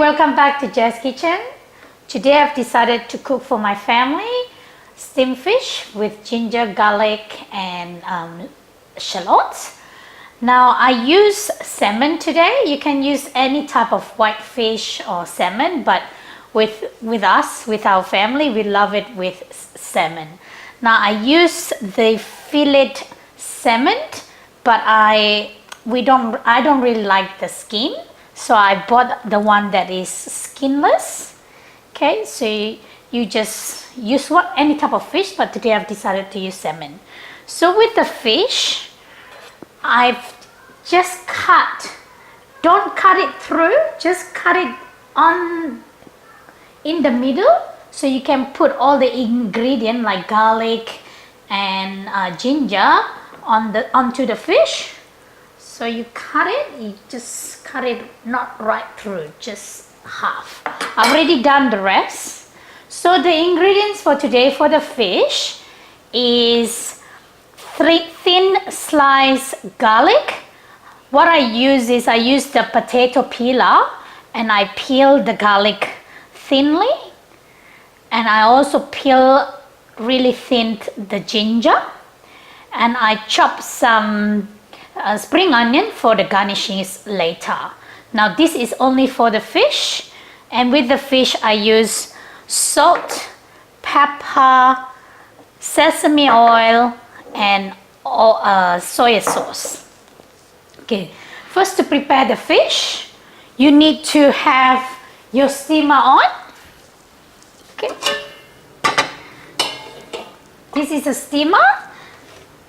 welcome back to Jazz Kitchen. Today I've decided to cook for my family steamed fish with ginger, garlic and shallots. Now I use salmon today. You can use any type of white fish or salmon, but with our family, we love it with salmon. Now I use the fillet salmon, but I don't really like the skin, so I bought the one that is skinless. Okay, so you just use any type of fish, but today I've decided to use salmon. So with the fish, I've just don't cut it through, just cut it in the middle, so you can put all the ingredient like garlic and ginger onto the fish. So you cut it, you just cut it not right through, just half. I've already done the rest. So the ingredients for today for the fish is 3 thin sliced garlic. What I use the potato peeler and I peel the garlic thinly, and I also peel really thin the ginger, and I chop some spring onion for the garnishes later. Now this is only for the fish, and with the fish I use salt, pepper, sesame oil and soy sauce. Okay, first to prepare the fish, you need to have your steamer on. Okay, this is a steamer.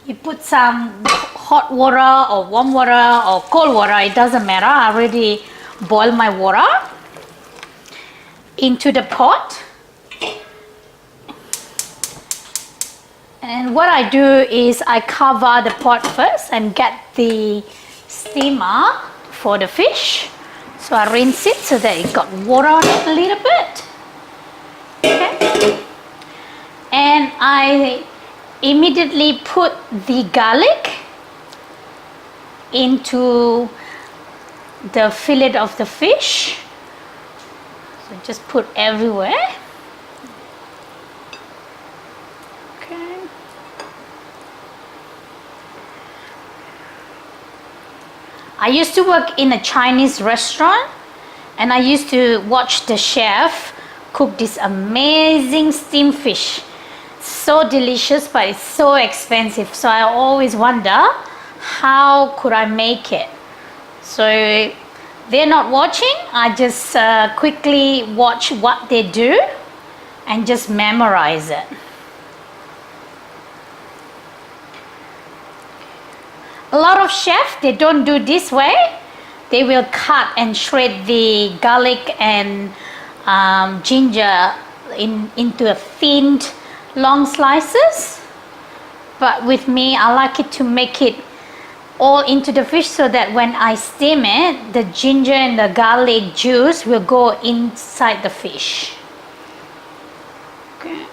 You put some hot water or warm water or cold water, it doesn't matter. I already boiled my water into the pot. And what I do is I cover the pot first and get the steamer for the fish. So I rinse it so that it got water on it a little bit. Okay. And I immediately put the garlic into the fillet of the fish. So just put everywhere. Okay. I used to work in a Chinese restaurant, and I used to watch the chef cook this amazing steamed fish. So delicious, but it's so expensive, so I always wonder how could I make it. So they're not watching, I just quickly watch what they do and just memorize it. A lot of chefs, they don't do this way. They will cut and shred the garlic and ginger into a thin long slices, but with me I like it to make it all into the fish, so that when I steam it, the ginger and the garlic juice will go inside the fish. Okay.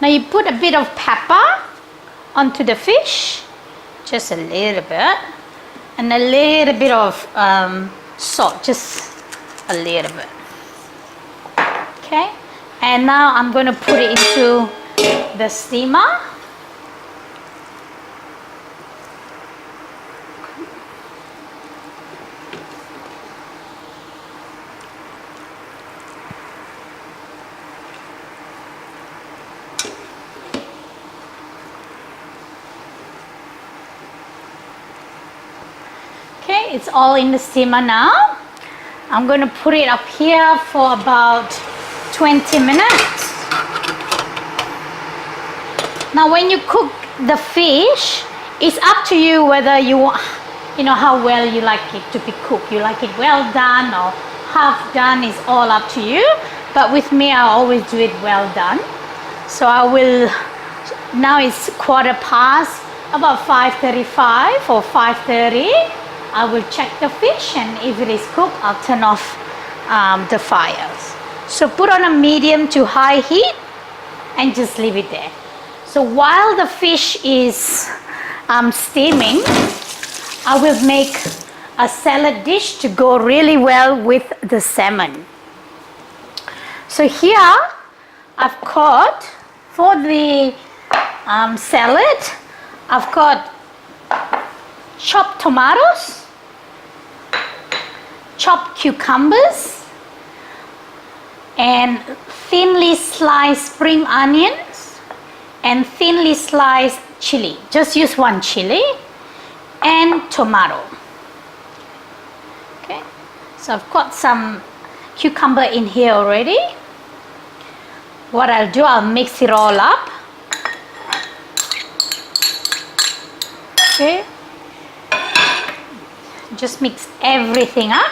Now you put a bit of pepper onto the fish, just a little bit, and a little bit of salt, just a little bit. Okay, and now I'm going to put it into the steamer. Okay, it's all in the steamer now. I'm going to put it up here for about 20 minutes. Now when you cook the fish, it's up to you whether you know how well you like it to be cooked. You like it well done or half done, is all up to you. But with me, I always do it well done. So I will, now it's quarter past, about 5:35 or 5:30. I will check the fish, and if it is cooked, I'll turn off the fires. So put on a medium to high heat and just leave it there. So while the fish is steaming, I will make a salad dish to go really well with the salmon. So here I've got, for the salad, I've got chopped tomatoes, chopped cucumbers, and thinly sliced spring onions, and thinly sliced chili. Just use one chili, and tomato. Okay, so I've got some cucumber in here already. What I'll do, I'll mix it all up. Okay, just mix everything up.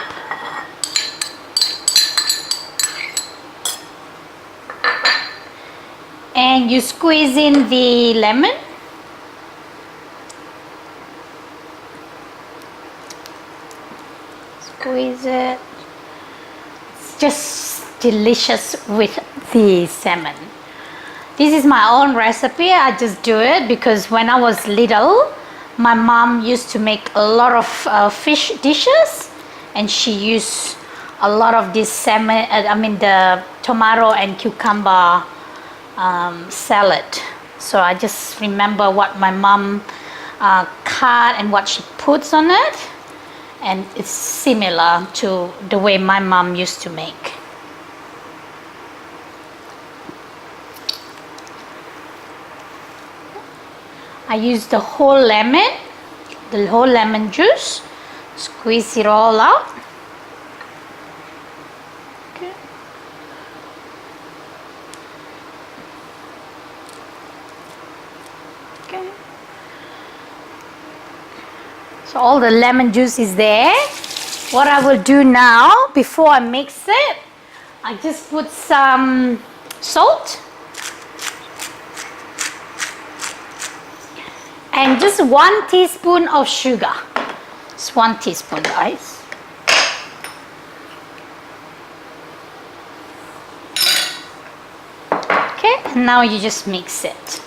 And you squeeze in the lemon. Squeeze it. It's just delicious with the salmon. This is my own recipe. I just do it because when I was little, my mom used to make a lot of fish dishes, and she used a lot of this salmon, the tomato and cucumber salad. So I just remember what my mom cut and what she puts on it, and it's similar to the way my mom used to make. I use the whole lemon juice, squeeze it all out. Okay. Okay. So all the lemon juice is there. What I will do now, before I mix it, I just put some salt. And just 1 teaspoon of sugar. It's 1 teaspoon, guys. Okay, and now you just mix it.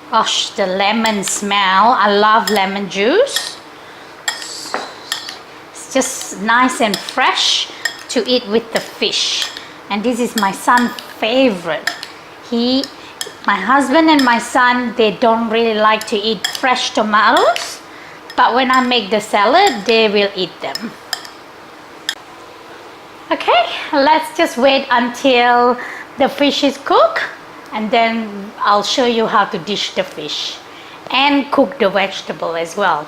Gosh, the lemon smell. I love lemon juice. It's just nice and fresh to eat with the fish. And this is my son's favorite. My husband and my son, they don't really like to eat fresh tomatoes, but when I make the salad, they will eat them. Okay, let's just wait until the fish is cooked, and then I'll show you how to dish the fish and cook the vegetable as well.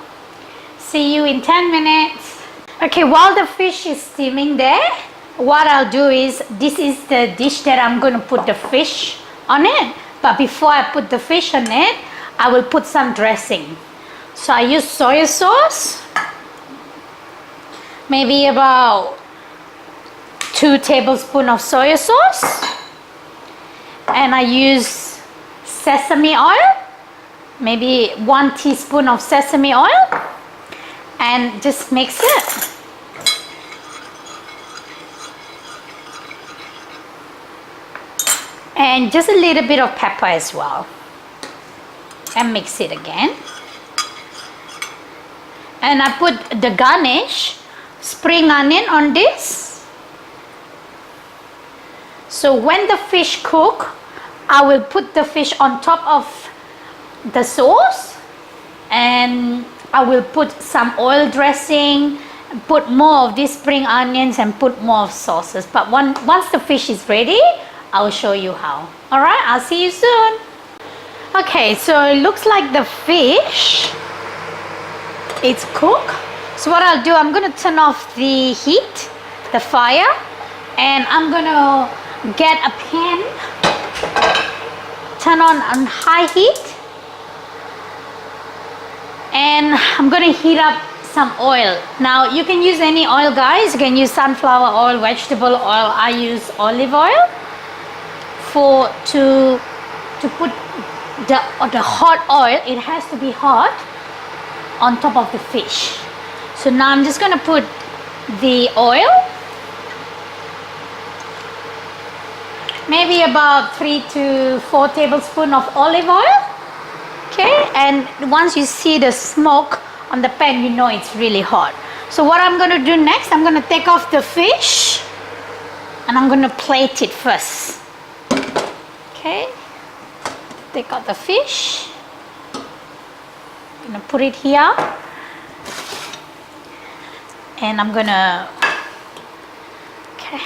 See you in 10 minutes. Okay, while the fish is steaming there, what I'll do is, this is the dish that I'm going to put the fish on it. But before I put the fish on it, I will put some dressing. So I use soy sauce, maybe about 2 tablespoons of soy sauce. And I use sesame oil, maybe 1 teaspoon of sesame oil, and just mix it. And just a little bit of pepper as well, and mix it again. And I put the garnish, spring onion on this. So when the fish cook, I will put the fish on top of the sauce, and I will put some oil dressing, put more of these spring onions, and put more of sauces. But once the fish is ready, I'll show you how. Alright, I'll see you soon. Okay, so it looks like the fish is cooked. So what I'll do, I'm going to turn off the heat, the fire, and I'm going to get a pan, turn on high heat, and I'm going to heat up some oil. Now you can use any oil, guys. You can use sunflower oil, vegetable oil. I use olive oil to put the hot oil. It has to be hot on top of the fish. So now I'm just going to put the oil, maybe about 3 to 4 tablespoons of olive oil. Okay, and once you see the smoke on the pan, you know it's really hot. So what I'm going to do next, I'm going to take off the fish and I'm going to plate it first. Okay, take out the fish. I'm going to put it here. And I'm going to, okay.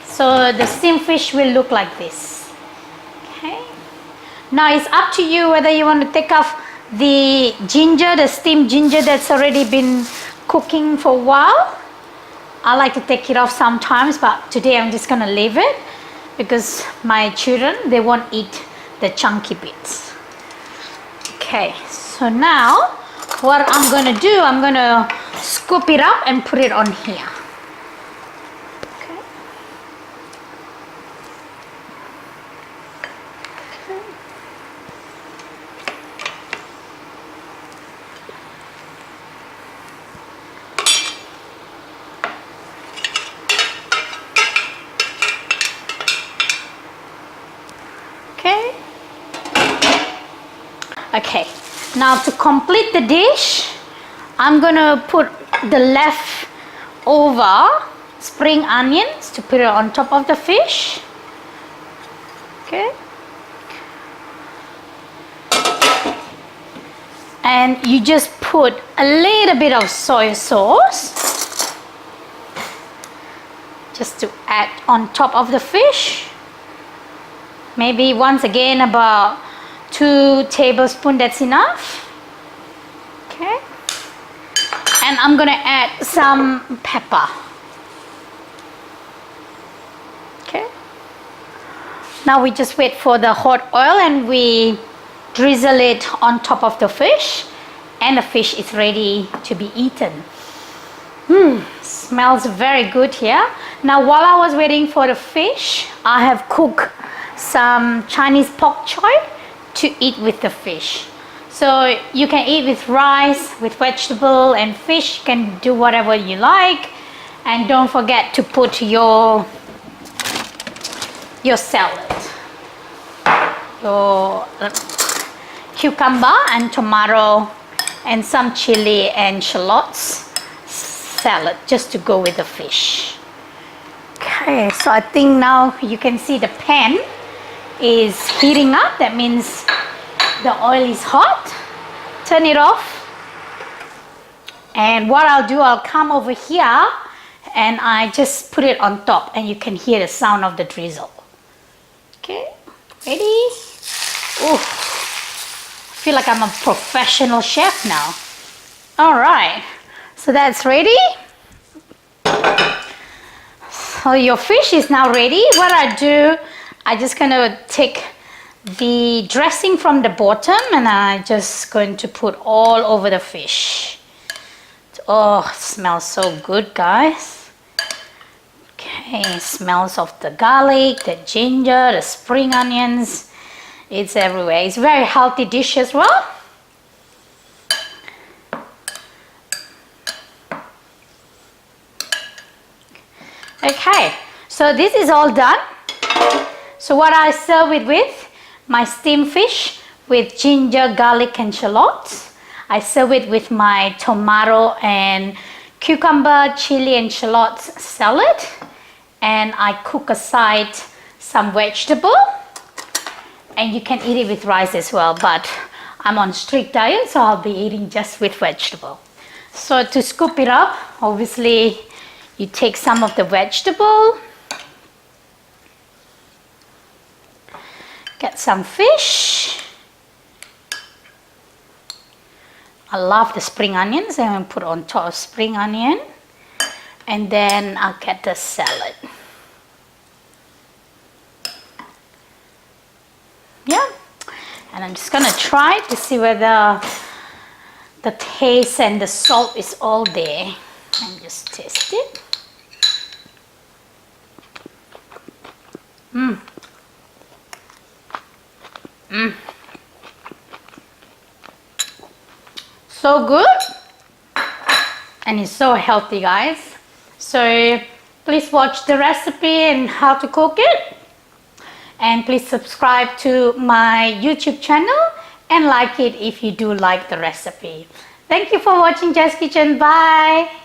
So the steamed fish will look like this. Okay. Now it's up to you whether you want to take off the ginger, the steamed ginger that's already been cooking for a while. I like to take it off sometimes, but today I'm just gonna leave it because my children, they won't eat the chunky bits. Okay, so now what I'm gonna do, I'm gonna scoop it up and put it on here. Okay, now to complete the dish, I'm gonna put the leftover spring onions to put it on top of the fish. Okay. And you just put a little bit of soy sauce just to add on top of the fish. Maybe once again about 2 tablespoons, that's enough. Okay. And I'm gonna add some pepper. Okay. Now we just wait for the hot oil and we drizzle it on top of the fish, and the fish is ready to be eaten. Smells very good here. Now while I was waiting for the fish, I have cooked some Chinese pork choy to eat with the fish. So you can eat with rice, with vegetable and fish. You can do whatever you like. And don't forget to put your salad, your cucumber and tomato and some chili and shallots salad just to go with the fish. Okay, so I think now you can see the pan is heating up. That means the oil is hot. Turn it off. And what I'll do, I'll come over here and I just put it on top and you can hear the sound of the drizzle. Okay, ready? Oh, I feel like I'm a professional chef now. All right, so that's ready. So your fish is now ready. What I do, I just gonna take the dressing from the bottom and I just going to put all over the fish. Oh, it smells so good, guys. Okay, smells of the garlic, the ginger, the spring onions. It's everywhere. It's a very healthy dish as well. Okay, so this is all done. So what I serve it with, my steamed fish with ginger, garlic and shallots. I serve it with my tomato and cucumber, chili and shallots salad. And I cook aside some vegetable. And you can eat it with rice as well, but I'm on strict diet, so I'll be eating just with vegetable. So to scoop it up, obviously you take some of the vegetable. Get some fish. I love the spring onions. I'm going to put on top of spring onion. And then I'll get the salad. Yeah. And I'm just going to try to see whether the taste and the salt is all there. And just taste it. So good, and it's so healthy, guys. So please watch the recipe and how to cook it, and please subscribe to my YouTube channel and like it if you do like the recipe. Thank you for watching Jazz Kitchen. Bye.